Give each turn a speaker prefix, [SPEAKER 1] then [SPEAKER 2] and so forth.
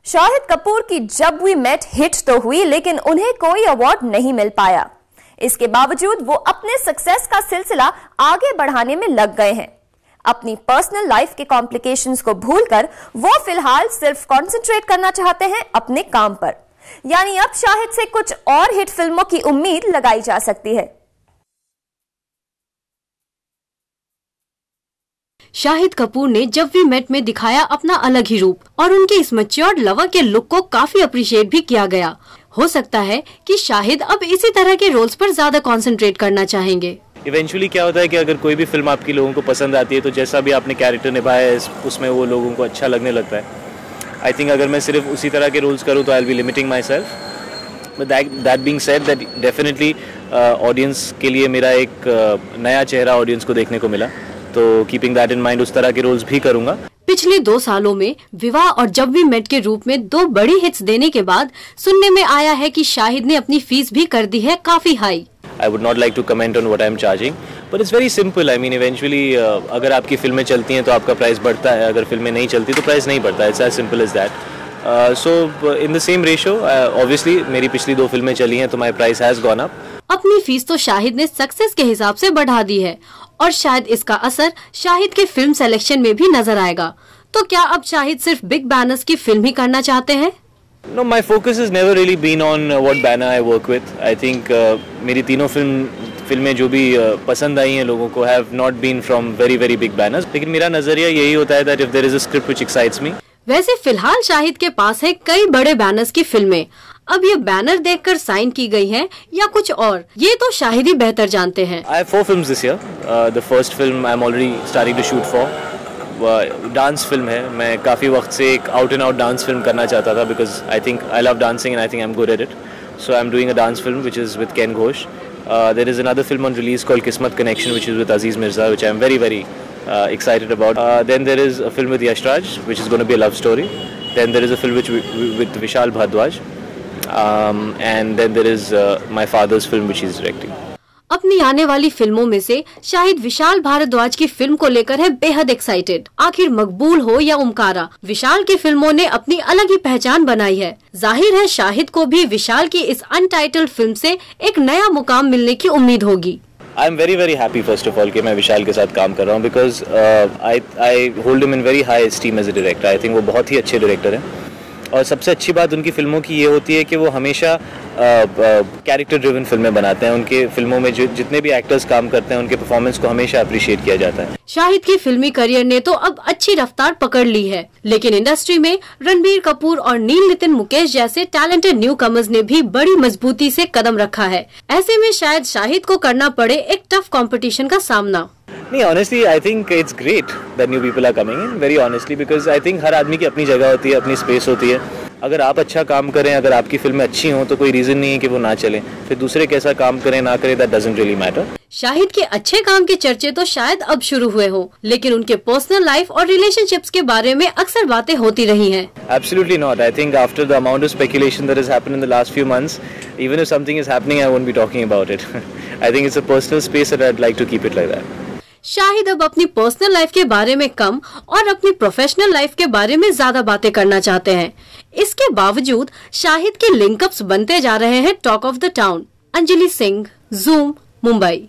[SPEAKER 1] शाहिद कपूर की जब we met hit तो हुई, लेकिन उन्हें कोई अवार्ड नहीं मिल पाया। इसके बावजूद वो अपने सक्सेस का सिलसिला आगे बढ़ाने में लग गए हैं। अपनी पर्सनल लाइफ के कॉम्प्लिकेशंस को भूलकर वो फिलहाल सिर्फ कंसंट्रेट करना चाहते हैं अपने काम पर। यानी अब शाहिद से कुछ और हिट फिल्मों की उम्मीद लगाई जा सकती है।
[SPEAKER 2] शाहिद कपूर ने जब वी मेट में दिखाया अपना अलग ही रूप और उनके इस मैच्योर्ड लवर के लुक को काफी अप्रिशिएट भी किया गया। हो सकता है कि शाहिद अब इसी तरह के रोल्स पर ज्यादा कंसंट्रेट करना चाहेंगे।
[SPEAKER 3] इवेंचुअली क्या होता है कि अगर कोई भी फिल्म आपकी लोगों को पसंद आती है तो जैसा भी आपने कैरेक्टर निभाया है उसमें वो लोगों को अच्छा लगने लगता है। आई थिंक अगर मैं सिर्फ उसी तरह के रोल्स करूँ तो I will be limiting my self. But that being said, that definitely audience के लिए मेरा एक नया चेहरा ऑडियंस को देखने को मिला, तो कीपिंग दैट इन माइंड उस तरह के रोल्स भी करूंगा।
[SPEAKER 2] पिछले 2 सालों में विवाह और जब वी मेट के रूप में 2 बड़ी हिट्स देने के बाद सुनने में आया है कि शाहिद ने अपनी फीस भी कर दी है काफी high.
[SPEAKER 3] I would not like to comment on what I am charging, but it's very simple. I mean, eventually, अगर आपकी फिल्में चलती हैं तो आपका प्राइस बढ़ता है, अगर फिल्में नहीं चलती तो प्राइस नहीं बढ़ता है। It's as simple as that. So in the same ratio, obviously मेरी पिछली 2 फिल्में चली हैं तो my price has gone up.
[SPEAKER 2] अपनी फीस तो शाहिद ने सक्सेस के हिसाब से बढ़ा दी है और शायद इसका असर शाहिद के फिल्म सिलेक्शन में भी नजर आएगा। तो क्या अब शाहिद सिर्फ बिग बैनर्स की फिल्म ही करना चाहते हैं?
[SPEAKER 3] No, my focus has never really been on what banner I work with. I think मेरी तीनों फिल्में जो भी पसंद आई हैं लोगों को have not been from very very big banners. लेकिन मेरा नजरिया यही होता है that if there is a script which excites me.
[SPEAKER 2] वैसे फिलहाल शाहिद के पास है कई बड़े बैनर्स की फिल्में। अब ये बैनर देखकर साइन की गई हैं या कुछ और, ये तो शाहिद ही बेहतर जानते हैं।
[SPEAKER 3] I have 4 films this year. The first film I am already starting to shoot for. Dance film है। मैं काफ़ी वक्त से एक out and out dance film करना चाहता था because I think I love dancing and I think I am good at it, so I am doing a dance film which is with Ken Ghosh. There is another film on release called Kismat Konnection which is with Aziz Mirza which I am very very excited about. Then there is a film with Yash Raj which is going to be a love story. Then there is a film with Vishal Bhardwaj, and then there is my father's film which he is directing.
[SPEAKER 2] अपनी आने वाली फिल्मों में से शाहिद विशाल भारद्वाज की film को लेकर है बेहद एक्साइटेड। आखिर मकबूल हो या ओमकारा, विशाल की फिल्मों ने अपनी अलग ही पहचान बनाई है। जाहिर है शाहिद को भी विशाल की इस अनटाइटल्ड फिल्म से एक नया मुकाम मिलने की उम्मीद होगी।
[SPEAKER 3] I am very very happy first of all कि मैं विशाल के साथ काम कर रहा हूँ because I hold him in very high esteem as a director. I think वो बहुत ही अच्छे डायरेक्टर हैं और सबसे अच्छी बात उनकी फिल्मों की ये होती है कि वो हमेशा कैरेक्टर ड्रिवन फिल्में बनाते हैं। उनके फिल्मों में जितने भी एक्टर्स काम करते हैं उनके परफॉर्मेंस को हमेशा अप्रिशिएट किया जाता है।
[SPEAKER 2] शाहिद की फिल्मी करियर ने तो अब अच्छी रफ्तार पकड़ ली है, लेकिन इंडस्ट्री में रणबीर कपूर और नील नितिन मुकेश जैसे टैलेंटेड न्यू कमर्स ने भी बड़ी मजबूती से कदम रखा है। ऐसे में शायद शाहिद को करना पड़े एक टफ कंपटीशन का सामना।
[SPEAKER 3] नहीं, honestly I think it's great that new people are coming in, very honestly, because I think हर आदमी की अपनी जगह होती है, अपनी स्पेस होती है। अगर आप अच्छा काम करें, अगर आपकी फिल्में अच्छी हों तो कोई रीजन नहीं है कि वो ना चलें। फिर दूसरे कैसा काम करें ना करें, that doesn't really matter.
[SPEAKER 2] Shahid के अच्छे काम के चर्चे तो शायद अब शुरू हुए हो, लेकिन उनके पर्सनल लाइफ और रिलेशनशिप्स के बारे में अक्सर बातें होती रही हैं।
[SPEAKER 3] Absolutely not. I think after the amount of speculation that has happened in the last few months, even if something is happening, I won't be talking about it. I think it's a personal space and I'd like to keep it like that.
[SPEAKER 2] Shahid अब अपनी personal life के बारे में कम और अपनी professional life के बारे में ज्यादा बातें करना चाहते हैं। इसके बावजूद शाहिद के लिंकअप्स बनते जा रहे हैं talk of the town. Anjali Singh, zoom, Mumbai.